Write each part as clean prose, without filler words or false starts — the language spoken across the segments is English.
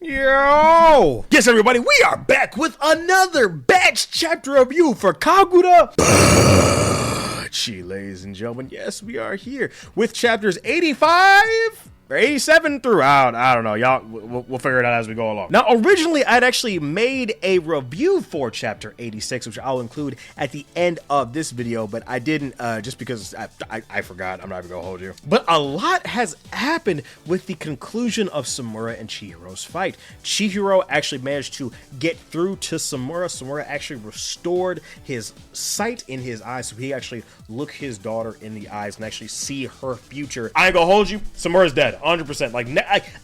Yo! Yes, everybody, we are back with another batch chapter review for Kagurabachi, ladies and gentlemen. Yes, we are here with chapters 85 or 87 throughout. I don't know, y'all. We'll figure it out as we go along. Now, originally, I'd actually made a review for chapter 86, which I'll include at the end of this video, but I didn't just because I forgot. I'm not even gonna hold you. But a lot has happened with the conclusion of Samura and Chihiro's fight. Chihiro actually managed to get through to Samura. Samura actually restored his sight in his eyes, so he actually look his daughter in the eyes and actually see her future. I ain't gonna hold you. Samura's dead. 100%. Like,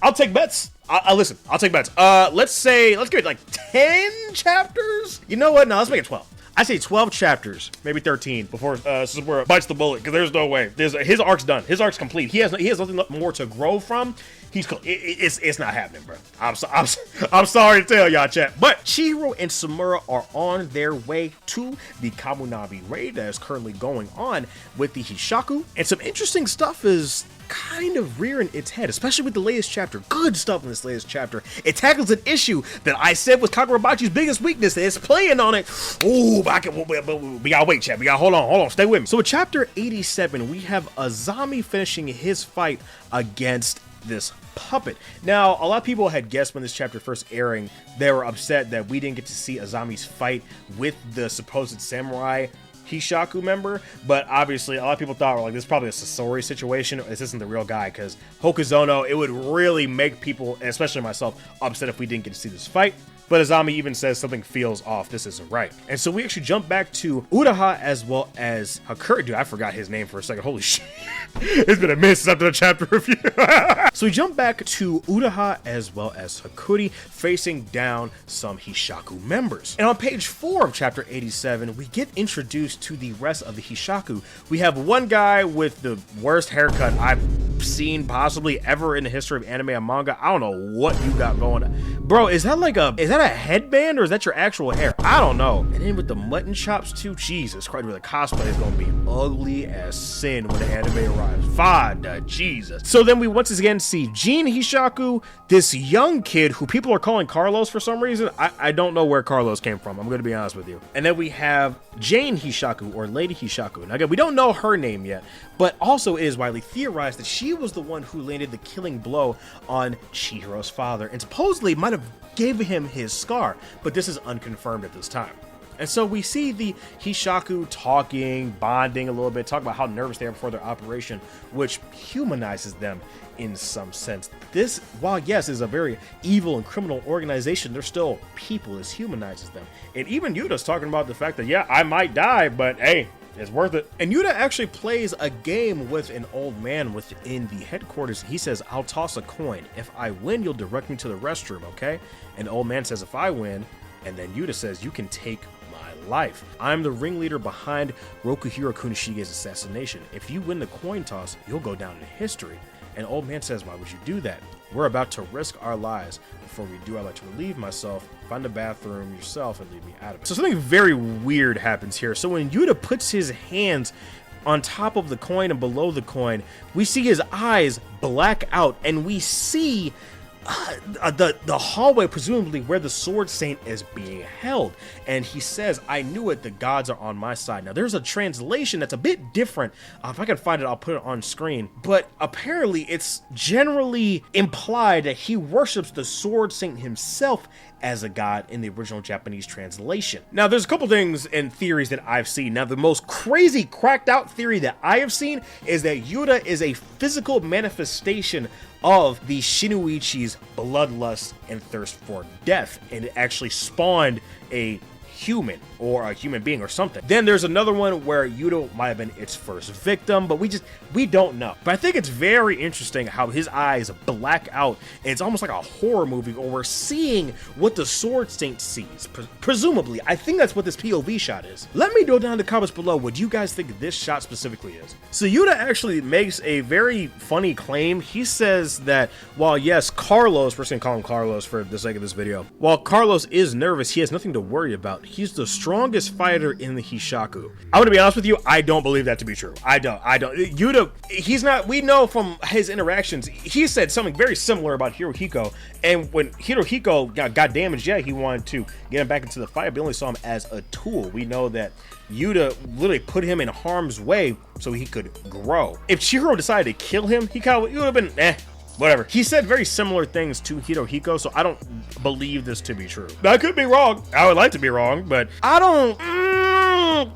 I'll take bets. Listen, I'll take bets. Let's give it like 10 chapters. You know what? No, let's make it 12. I say 12 chapters, maybe 13 before Samura bites the bullet, because there's no way. His arc's done. His arc's complete. He has nothing more to grow from. It's not happening, bro. I'm sorry to tell y'all, chat. But Chihiro and Samura are on their way to the Kamunabi raid that is currently going on with the Hishaku, and some interesting stuff is kind of rearing its head, especially with the latest chapter. Good stuff in this latest chapter. It tackles an issue that I said was Kagurabachi's biggest weakness. It's playing on it. Ooh, but we gotta wait, chat. We gotta hold on, stay with me. So with chapter 87, we have Azami finishing his fight against this puppet. Now, a lot of people had guessed when this chapter first airing, they were upset that we didn't get to see Azami's fight with the supposed samurai Hishaku member, but obviously a lot of people thought, like, this is probably a Sasori situation. This isn't the real guy, because Hokuzono, it would really make people, and especially myself, upset if we didn't get to see this fight. But Azami even says something feels off. This isn't right. And so we actually jump back to Uraha as well as Hakuri. Dude, I forgot his name for a second. Holy shit. It's been a minute since I've done a chapter review. So we jump back to Uraha as well as Hakuri facing down some Hishaku members. And on page 4 of chapter 87, we get introduced to the rest of the Hishaku. We have one guy with the worst haircut I've seen possibly ever in the history of anime and manga. I don't know what you got going on. Bro, is that a headband or is that your actual hair? I don't know. And then with the mutton chops too, Jesus Christ, the cosplay is gonna be ugly as sin when the anime arrives. Father Jesus. So then we once again see Jin Hishaku, this young kid who people are calling Carlos for some reason. I don't know where Carlos came from. I'm gonna be honest with you. And then we have Jane Hishaku, or Lady Hishaku. Now again, we don't know her name yet, but also it is widely theorized that she was the one who landed the killing blow on Chihiro's father, and supposedly might have gave him his scar, but this is unconfirmed at this time. And so we see the Hishaku talking, bonding a little bit, talking about how nervous they are before their operation, which humanizes them in some sense. This, while yes, is a very evil and criminal organization, they're still people. This humanizes them. And even Yura's talking about the fact that, yeah, I might die, but hey, it's worth it. And Yura actually plays a game with an old man within the headquarters. He says, I'll toss a coin. If I win, you'll direct me to the restroom, okay? And the old man says, if I win, and then Yura says, you can take my life. I'm the ringleader behind Rokuhiro Kunishige's assassination. If you win the coin toss, you'll go down in history. And old man says, why would you do that? We're about to risk our lives. Before we do, I'd like to relieve myself, find a bathroom yourself, and leave me out of it. So something very weird happens here. So when Yuta puts his hands on top of the coin and below the coin, we see his eyes black out, and we see the hallway, presumably where the sword saint is being held. And he says, I knew it, the gods are on my side. Now there's a translation that's a bit different. If I can find it, I'll put it on screen, but apparently it's generally implied that he worships the sword saint himself as a god in the original Japanese translation. Now there's a couple things and theories that I've seen. Now the most crazy cracked out theory that I have seen is that Yura is a physical manifestation of the Shinuichi's bloodlust and thirst for death, and it actually spawned a human or a human being or something. Then there's another one where Yudo might have been its first victim, but we don't know. But I think it's very interesting how his eyes black out, and it's almost like a horror movie, or we're seeing what the sword saint sees. Presumably, I think that's what this POV shot is. Let me know down in the comments below what you guys think this shot specifically is. So Yuda actually makes a very funny claim. He says that while yes, Carlos, we're just gonna call him Carlos for the sake of this video, while Carlos is nervous, he has nothing to worry about. he's the strongest fighter in the Hishaku. I'm gonna be honest with you, I don't believe that to be true. I don't. Yuta, he's not, we know from his interactions, he said something very similar about Hirohiko, and when Hirohiko got damaged, yeah, he wanted to get him back into the fight, but only saw him as a tool. We know that Yuta literally put him in harm's way so he could grow. If Chihiro decided to kill him, he would have been, whatever. He said very similar things to Hirohiko, so I don't believe this to be true. I could be wrong. I would like to be wrong, but I don't.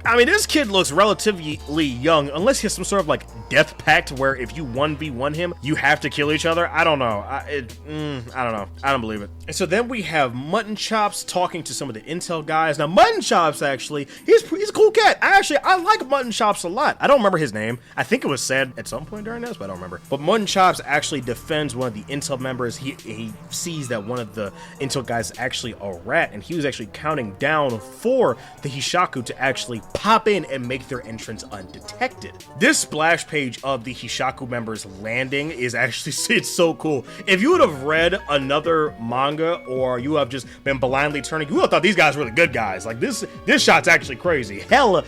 I mean, this kid looks relatively young, unless he has some sort of like death pact where if you 1v1 him, you have to kill each other. I don't know. I don't know. I don't believe it. And so then we have Mutton Chops talking to some of the intel guys. Now, Mutton Chops, actually, he's a cool cat. I like Mutton Chops a lot. I don't remember his name. I think it was said at some point during this, but I don't remember. But Mutton Chops actually defends one of the intel members. He sees that one of the intel guys is actually a rat, and he was actually counting down for the Hishaku to actually pop in and make their entrance undetected. This splash page of the Hishaku members landing is actually, it's so cool. If you would have read another manga, or you have just been blindly turning, you would have thought these guys were the good guys. Like this shot's actually crazy. Hella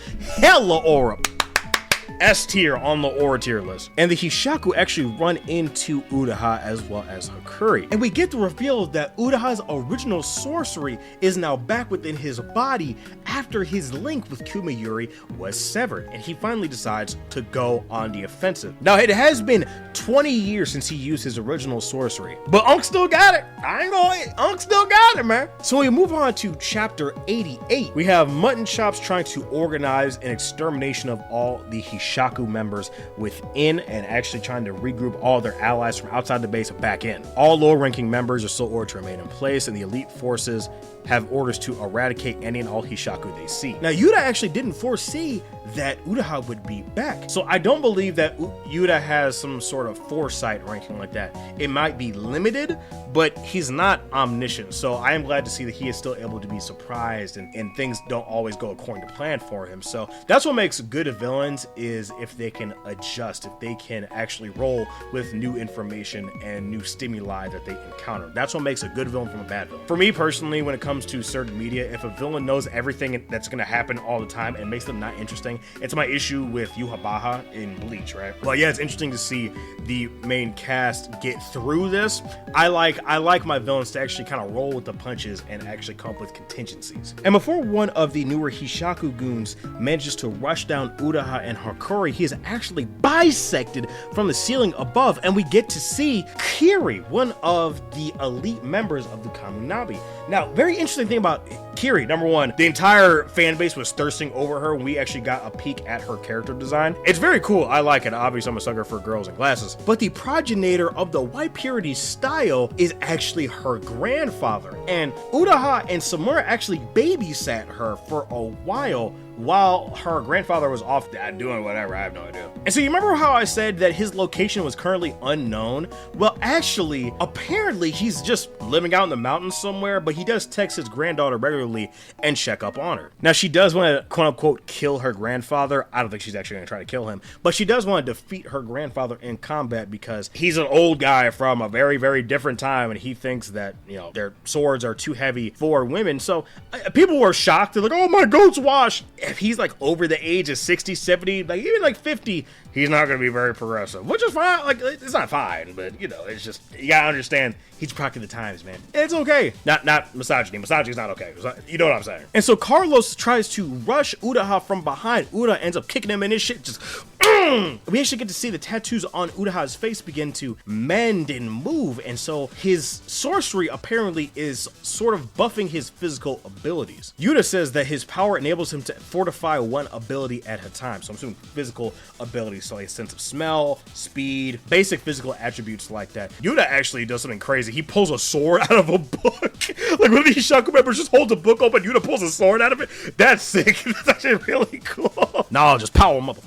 aura. S tier on the aura tier list. And the Hishaku actually run into Uraha as well as Hakuri. And we get the reveal that Uraha's original sorcery is now back within his body after his link with Kumayuri was severed, and he finally decides to go on the offensive. Now, it has been 20 years since he used his original sorcery, but Unk still got it. Unk still got it, man. So we move on to chapter 88. We have Mutton Chops trying to organize an extermination of all the Hishaku members within, and actually trying to regroup all their allies from outside the base back in. All lower-ranking members are still ordered to remain in place, and the elite forces have orders to eradicate any and all Hishaku they see. Now, Yura actually didn't foresee that Uraha would be back, so I don't believe that Yura has some sort of foresight or anything like that. It might be limited, but he's not omniscient, so I am glad to see that he is still able to be surprised, and things don't always go according to plan for him. So that's what makes good villains, is if they can adjust, if they can actually roll with new information and new stimuli that they encounter. That's what makes a good villain from a bad villain. For me personally, when it comes to certain media, if a villain knows everything that's going to happen all the time and makes them not interesting, it's my issue with Yuhabaha in Bleach, right? Well, yeah, it's interesting to see the main cast get through this. I like my villains to actually kind of roll with the punches and actually come up with contingencies. And before one of the newer Hishaku goons manages to rush down Uraha and Hakuri, he is actually bisected from the ceiling above, and we get to see Kiri, one of the elite members of the Kamunabi. Now, very interesting thing about Kiri, number one, the entire fan base was thirsting over her when we actually got a peek at her character design. It's very cool. I like it. Obviously, I'm a sucker for girls in glasses. But the progenitor of the white purity style is actually her grandfather. And Uraha and Samura actually babysat her for a while her grandfather was off doing whatever. I have no idea. And so you remember how I said that his location was currently unknown? Well, actually, apparently he's just living out in the mountains somewhere, but he does text his granddaughter regularly and check up on her. Now, she does want to, quote unquote, kill her grandfather. I don't think she's actually going to try to kill him, but she does want to defeat her grandfather in combat because he's an old guy from a very, very different time, and he thinks that, you know, their swords are too heavy for women. So people were shocked. They're like, oh, my goat's washed. If he's like over the age of 60, 70, like even like 50, he's not going to be very progressive, which is fine. Like, it's not fine, but you know, it's just, you gotta understand, he's cracking the times, man. It's okay. Not misogyny. Misogyny's not okay. You know what I'm saying? And so Carlos tries to rush Uraha from behind. Uraha ends up kicking him in his shit, just we actually get to see the tattoos on Uraha's face begin to mend and move, and so his sorcery apparently is sort of buffing his physical abilities. Yuta says that his power enables him to fortify one ability at a time, so I'm assuming physical abilities, so like a sense of smell, speed, basic physical attributes like that. Yuta actually does something crazy. He pulls a sword out of a book. Like one of these Shaku members just holds a book open, Yuta pulls a sword out of it. That's sick. That's actually really cool. Nah, just power, motherfucker.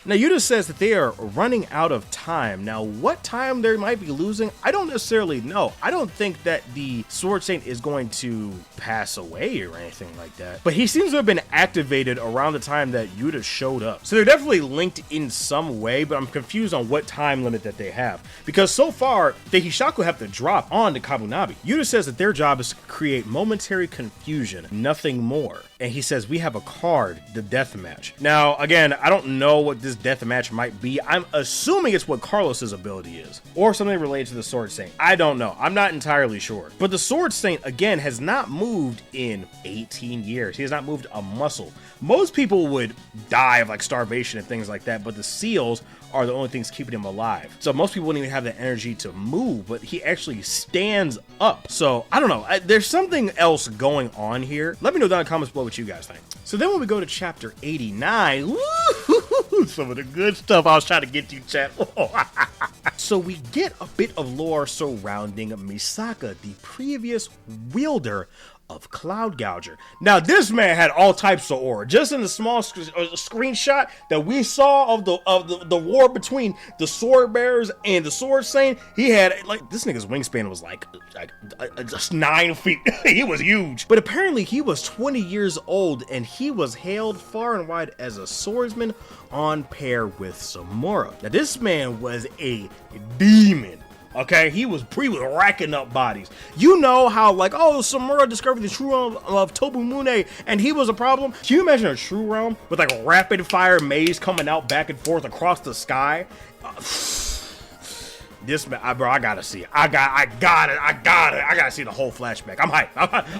Now, Yura says that they are running out of time. Now, what time they might be losing, I don't necessarily know. I don't think that the Sword Saint is going to pass away or anything like that. But he seems to have been activated around the time that Yura showed up. So they're definitely linked in some way, but I'm confused on what time limit that they have. Because so far, the Hishaku have to drop on the Kamunabi. Yura says that their job is to create momentary confusion, nothing more. And he says, we have a card, the death match. Now, again, I don't know what this death match might be. I'm assuming it's what Carlos's ability is, or something related to the Sword Saint. I don't know. I'm not entirely sure. But the Sword Saint, again, has not moved in 18 years. He has not moved a muscle. Most people would die of like starvation and things like that, but the seals are the only things keeping him alive. So most people wouldn't even have the energy to move, but he actually stands up. So I don't know. There's something else going on here. Let me know down in the comments below what you guys think. So then when we go to chapter 89, woo, some of the good stuff I was trying to get to, chat. So we get a bit of lore surrounding Misaka, the previous wielder of Cloud Gouger. Now, this man had all types of aura. Just in the small screenshot that we saw of the war between the sword bearers and the Sword Saint, he had like this nigga's wingspan was like just 9 feet. He was huge. But apparently he was 20 years old and he was hailed far and wide as a swordsman on par with Samura. Now, this man was a demon. Okay, he was racking up bodies. You know how like, oh, Samura discovered the true realm of Tobumune and he was a problem? Can you imagine a true realm with like a rapid fire maze coming out back and forth across the sky? This man, bro, I gotta see it. I gotta see the whole flashback. I'm hyped.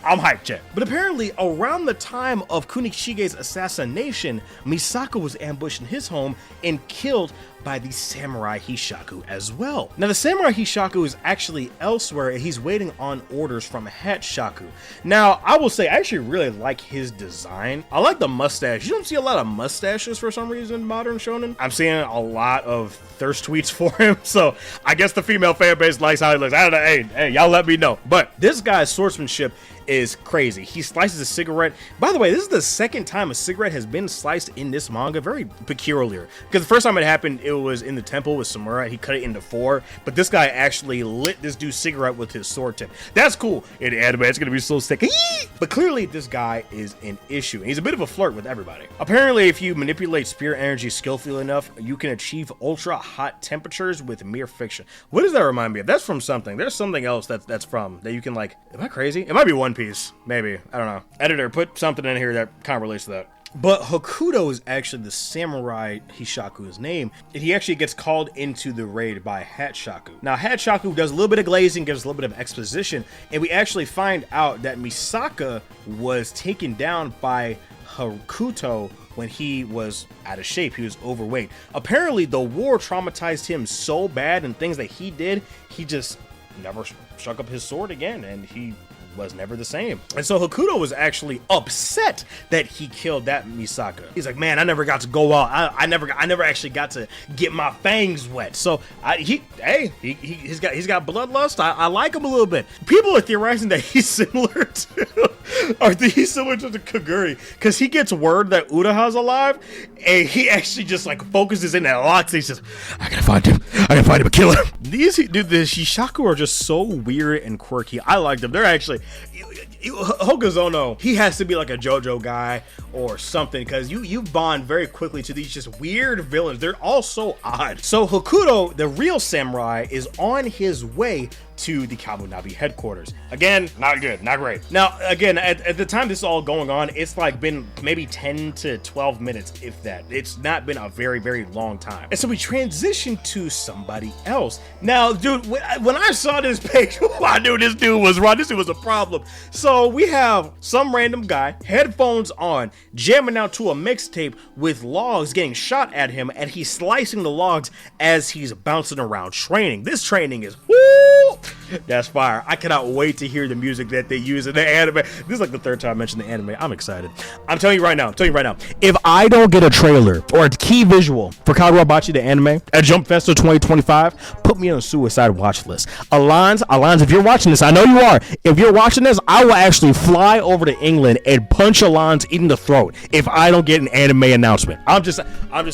I'm hyped, chat. But apparently, around the time of Kunishige's assassination, Misaka was ambushed in his home and killed by the Samurai Hishaku as well. Now, the Samurai Hishaku is actually elsewhere and he's waiting on orders from Hatshaku. Now, I will say, I actually really like his design. I like the mustache. You don't see a lot of mustaches for some reason in modern shonen. I'm seeing a lot of thirst tweets for him, so I guess the female fan base likes how he looks. I don't know, hey, y'all let me know. But this guy's swordsmanship is crazy. He slices a cigarette. By the way, this is the second time a cigarette has been sliced in this manga. Very peculiar. Because the first time it happened, it was in the temple with Samura. He cut it into 4. But this guy actually lit this dude's cigarette with his sword tip. That's cool. In anime, it's going to be so sick. But clearly, this guy is an issue. He's a bit of a flirt with everybody. Apparently, if you manipulate spirit energy skillfully enough, you can achieve ultra hot temperatures with mere fiction. What does that remind me of? That's from something. There's something else that's from that you can like. Am I crazy? It might be One Piece. Maybe. I don't know. Editor, put something in here that kind of relates to that. But Hokuto is actually the Samurai Hishaku's name, and he actually gets called into the raid by Hatshaku. Now, Hatshaku does a little bit of glazing, gives a little bit of exposition, and we actually find out that Misaka was taken down by Hokuto when he was out of shape. He was overweight. Apparently, the war traumatized him so bad, and things that he did, he just never struck up his sword again, and he was never the same. And so Hokuto was actually upset that he killed that Misaka. He's like, man, I never got to go out. I never actually got to get my fangs wet. So he's got bloodlust. I like him a little bit. People are theorizing that he's similar to the Kaguri because he gets word that Uraha's alive and he actually just like focuses in and locks. He says, I gotta find him and kill him. The Shishaku are just so weird and quirky. I like them. They're actually Hokuzono, he has to be like a JoJo guy or something because you bond very quickly to these just weird villains. They're all so odd. So Hokuto, the real samurai, is on his way to the Kamunabi headquarters. Again, not good, not great. Now, again, at the time this is all going on, it's like been maybe 10 to 12 minutes, if that. It's not been a very, very long time. And so we transition to somebody else. Now, dude, when I saw this page, I knew this dude was wrong. This dude was a problem. So we have some random guy, headphones on, jamming out to a mixtape with logs getting shot at him, and he's slicing the logs as he's bouncing around training. This training is woo! That's fire. I cannot wait to hear the music that they use in the anime. This is like the third time I mentioned the anime. I'm excited. I'm telling you right now. If I don't get a trailer or a key visual for Kagurabachi the anime at Jump Festival 2025, put me on a suicide watch list. Alans, if you're watching this, I know you are. If you're watching this, I will actually fly over to England and punch Alans in the throat if I don't get an anime announcement. I'm just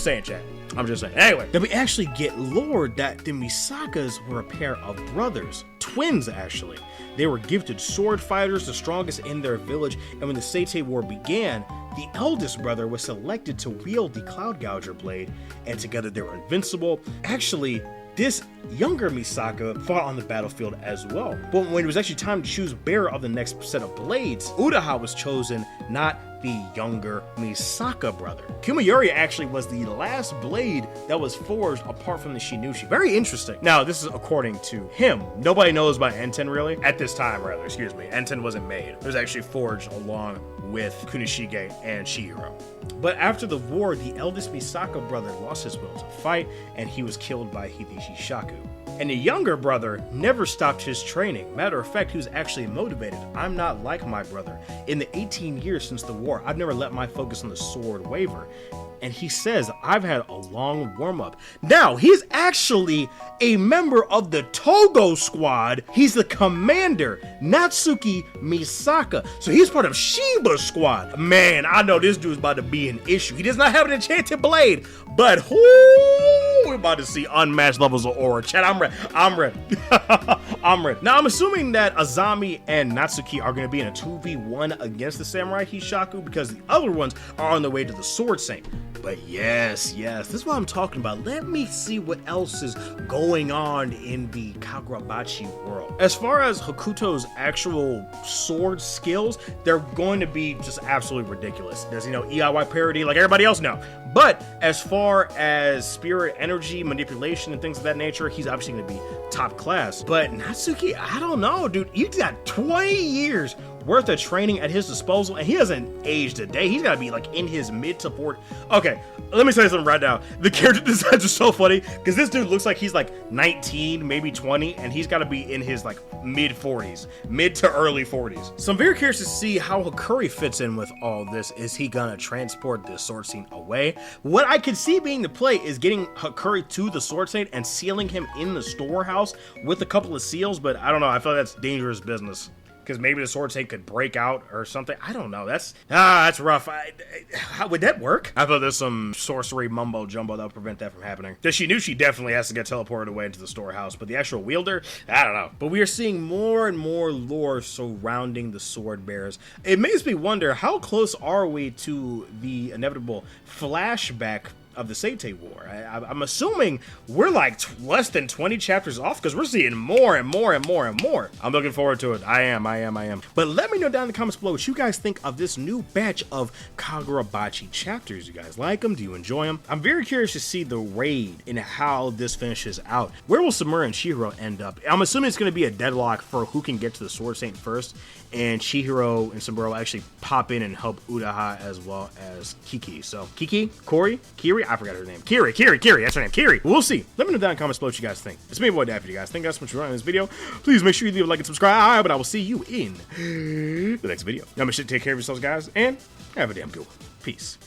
saying, chat. I'm just saying. Anyway, then we actually get lore that the Misakas were a pair of brothers. Twins, actually. They were gifted sword fighters, the strongest in their village, and when the Seitei War began, the eldest brother was selected to wield the Cloud Gouger blade, and together they were invincible. Actually, this younger Misaka fought on the battlefield as well. But when it was actually time to choose bearer of the next set of blades, Uraha was chosen, not the younger Misaka brother. Kumayori actually was the last blade that was forged apart from the Shinushi. Very interesting. Now, this is according to him. Nobody knows about Enten really. At this time, rather, excuse me. Enten wasn't made. It was actually forged along with Kunishige and Chihiro. But after the war, the eldest Misaka brother lost his will to fight, and he was killed by Hideshi Shaku. And the younger brother never stopped his training. Matter of fact, he was actually motivated. I'm not like my brother. In the 18 years since the war, I've never let my focus on the sword waver. And he says, I've had a long warm-up. Now, he's actually a member of the Togo squad. He's the commander, Natsuki Misaka. So he's part of Shiba's squad. Man, I know this dude's about to be an issue. He does not have an enchanted blade, but we're about to see unmatched levels of aura. Chat, I'm ready. I'm ready. I'm ready. Now, I'm assuming that Azami and Natsuki are going to be in a 2v1 against the Samurai Hishaku because the other ones are on their way to the Sword Saint. But yes, this is what I'm talking about. Let me see what else is going on in the Kagurabachi world. As far as Hokuto's actual sword skills, they're going to be just absolutely ridiculous. There's, EIY parody like everybody else now. But as far as spirit, energy, manipulation, and things of that nature, he's obviously going to be top class. But Natsuki, I don't know, dude. He's got 20 years worth of training at his disposal, and he hasn't aged a day. He's got to be like in his mid to 40. Okay, let me say something right now. The character designs are so funny because this dude looks like he's like 19, maybe 20, and he's got to be in his like mid 40s, mid to early 40s. So I'm very curious to see how Hakuri fits in with all this. Is he gonna transport the Sword Saint away? What I could see being the play is getting Hakuri to the Sword Saint and sealing him in the storehouse with a couple of seals, but I don't know. I feel like that's dangerous business. Because maybe the Sword Saint could break out or something. I don't know. That's rough. How would that work? I thought there's some sorcery mumbo jumbo that would prevent that from happening. The Shinushi definitely has to get teleported away into the storehouse, but the actual wielder, I don't know. But we are seeing more and more lore surrounding the sword bearers. It makes me wonder, how close are we to the inevitable flashback of the Seitei War? I'm assuming we're like less than 20 chapters off because we're seeing more and more and more and more. I'm looking forward to it. I am. But let me know down in the comments below what you guys think of this new batch of Kagurabachi chapters. You guys like them? Do you enjoy them? I'm very curious to see the raid and how this finishes out. Where will Samura and Chihiro end up? I'm assuming it's going to be a deadlock for who can get to the Sword Saint first, and Chihiro and Samura will actually pop in and help Uraha as well as Kiki. So Kiki? Kiri? I forgot her name. Kiri, that's her name. Kiri. We'll see. Let me know down in the comments below what you guys think. It's me, boy Daffy, you guys. Thank you guys so much for watching this video. Please make sure you leave a like and subscribe, and I will see you in the next video. Now, make sure to take care of yourselves, guys, and have a damn good one. Peace.